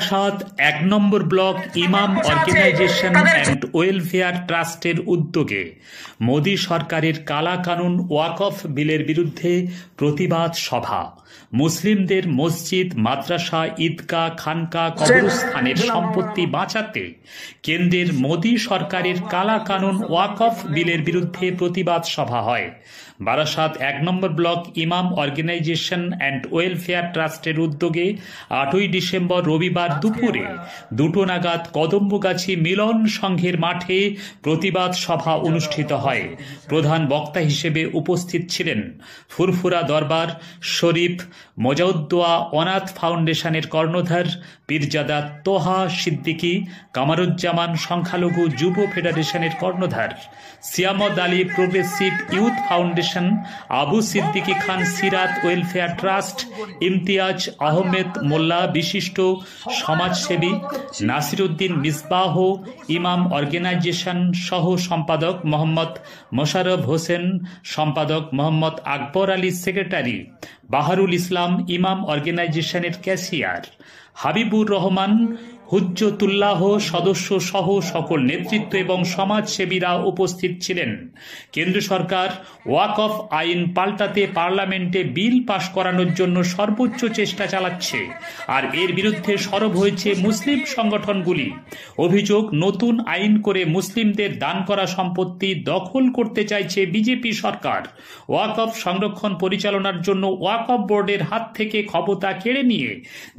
বারাসাত ১ নম্বর block ইমাম organisation and welfare ট্রাস্টের উদ্যোগে মোদী সরকারের কালা কানুন ওয়াকফ বিলের বিরুদ্ধে প্রতিবাদ সভা। মুসলিমদের মসজিদ, মাদ্রাসা, ঈদগাহ, খানকা, কবরস্থানের সম্পত্তি বাঁচাতে কেন্দ্রের মোদী সরকারের কালা কানুন ওয়াকফ বিলের বিরুদ্ধে প্রতিবাদ সভা হয়। বারাসাত ১ নম্বর ব্লক ইমাম অর্গানাইজেশন অ্যান্ড ওয়েলফেয়ার ট্রাস্টের উদ্যোগে ৮ই ডিসেম্বর রবিবার দুপুরে ২টো নাগাদ কদম্বগাছি মিলন সংঘের মাঠে প্রতিবাদ সভা অনুষ্ঠিত হয়। প্রধান বক্তা হিসেবে উপস্থিত ছিলেন ফুরফুরা দরবার শরীফ মোজাউদ্দোয়া অনাথ ফাউন্ডেশনের কর্ণধার পীরজাদা তোহা সিদ্দিকী, কামারুজ্জামান সংখ্যালঘু যুব ফেডারেশনের কর্ণধার, Siyamat Ali progressive youth foundation, Abu Siddiqui Khan Sirat welfare trust, Imtiaz Ahmed Molla বিশিষ্ট সমাজসেবী, নাসিরউদ্দিন মিসবাহ ইমাম অর্গানাইজেশন সহ সম্পাদক মোহাম্মদ মোশাররফ হোসেন, সম্পাদক মোহাম্মদ আকবর আলী সেক্রেটারি, বাহারুল ইসলাম ইমাম অর্গানাইজেশনের ক্যাশিয়ার, হাবিবুর রহমান হুজ্জতুল্লাহ সদস্য সহ সকল নেতৃত্ব এবং সমাজসেবীরা উপস্থিত ছিলেন। কেন্দ্র সরকার ওয়াকফ আইন পাল্টাতে পার্লামেন্টে বিল পাশ করানোর জন্য সর্বোচ্চ চেষ্টা চালাচ্ছে, আর এর বিরুদ্ধে সরব হয়েছে মুসলিম সংগঠনগুলি। অভিযোগ, নতুন আইন করে মুসলিমদের দান করা সম্পত্তি দখল করতে চাইছে বিজেপি সরকার। ওয়াকফ সংরক্ষণ পরিচালনার জন্য ওয়াকফ বোর্ডের হাত থেকে ক্ষমতা কেড়ে নিয়ে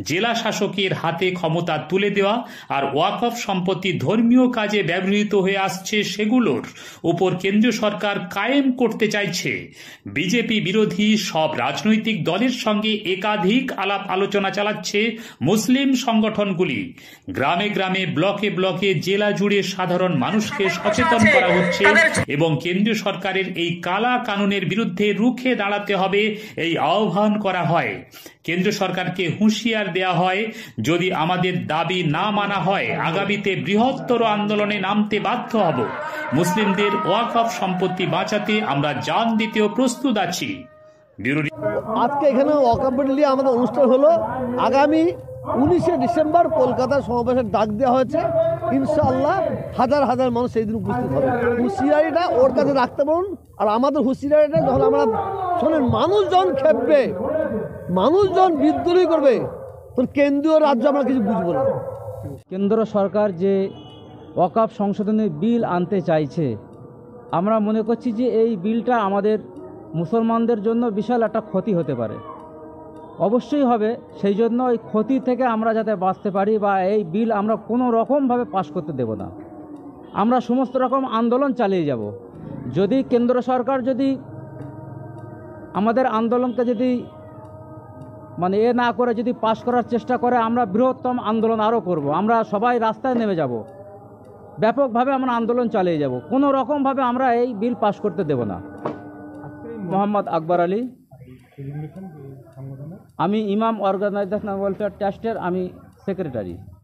জেলা শাসকের হাতে ক্ষমতা তুলে দেওয়া, আর ওয়াকফ সম্পত্তি ধর্মীয় কাজে ব্যবহৃত হয়ে আসছে সেগুলোর উপর কেন্দ্রীয় সরকার কায়েম করতে চাইছে। বিজেপি বিরোধী সব রাজনৈতিক দলের সঙ্গে একাধিক আলাপ আলোচনা চালাচ্ছে মুসলিম সংগঠনগুলি। গ্রামে গ্রামে, ব্লকে ব্লকে, জেলা জুড়ে সাধারণ মানুষকে সচেতন করা হচ্ছে এবং কেন্দ্রীয় সরকারের এই কালা কানুনের বিরুদ্ধে রুখে দাঁড়াতে হবে এই আহ্বান করা হয়। কেন্দ্র সরকারকে হুঁশিয়ার দেওয়া হয়, যদি আমাদের দাবি না মানা হয় আগামীতে বৃহত্তর আন্দোলনে নামতে বাধ্য হব। মুসলিমদের ওয়াকফ সম্পত্তি বাঁচাতে আমরা জান দিতেও প্রস্তুত আছি। আজকে এখানে ওয়াকফ বোর্ড নিয়ে আমাদের অনুষ্ঠান হলো। আগামী 19শে ডিসেম্বর কলকাতার সমাবেশের ডাক দেওয়া হয়েছে। ইনশাআল্লাহ হাজার হাজার মানুষ সেই দিন উপস্থিত হবে। হুঁশিয়ারিটা ওর কাছে রাখতে পারুন। আর আমাদের হুঁশিয়ারিটা যখন আমরা শোনেন, মানুষজন খেপবে, মানুষজন বিদ্রোহী করবে, তখন কেন্দ্রীয় রাজ্য আমরা কিছু বুঝবো না। কেন্দ্র সরকার যে ওয়াকফ সংশোধনী বিল আনতে চাইছে, আমরা মনে করছি যে এই বিলটা আমাদের মুসলমানদের জন্য বিশাল একটা ক্ষতি হতে পারে। অবশ্যই হবে, সেই জন্য এই ক্ষতি থেকে আমরা যাতে বাঁচতে পারি, বা এই বিল আমরা কোনো রকমভাবে পাশ করতে দেব না। আমরা সমস্ত রকম আন্দোলন চালিয়ে যাব। যদি কেন্দ্র সরকার যদি আমাদের আন্দোলনকে যদি না করে যদি পাশ করার চেষ্টা করে, আমরা বৃহত্তম আন্দোলন আরও করব। আমরা সবাই রাস্তায় নেমে যাব, ব্যাপকভাবে আমরা আন্দোলন চালিয়ে যাব। কোনো রকমভাবে আমরা এই বিল পাশ করতে দেব না। মোহাম্মদ আকবর আলী, আমি ইমাম অর্গানাইজেশন ওয়েলফেয়ার ট্রাস্টের আমি সেক্রেটারি।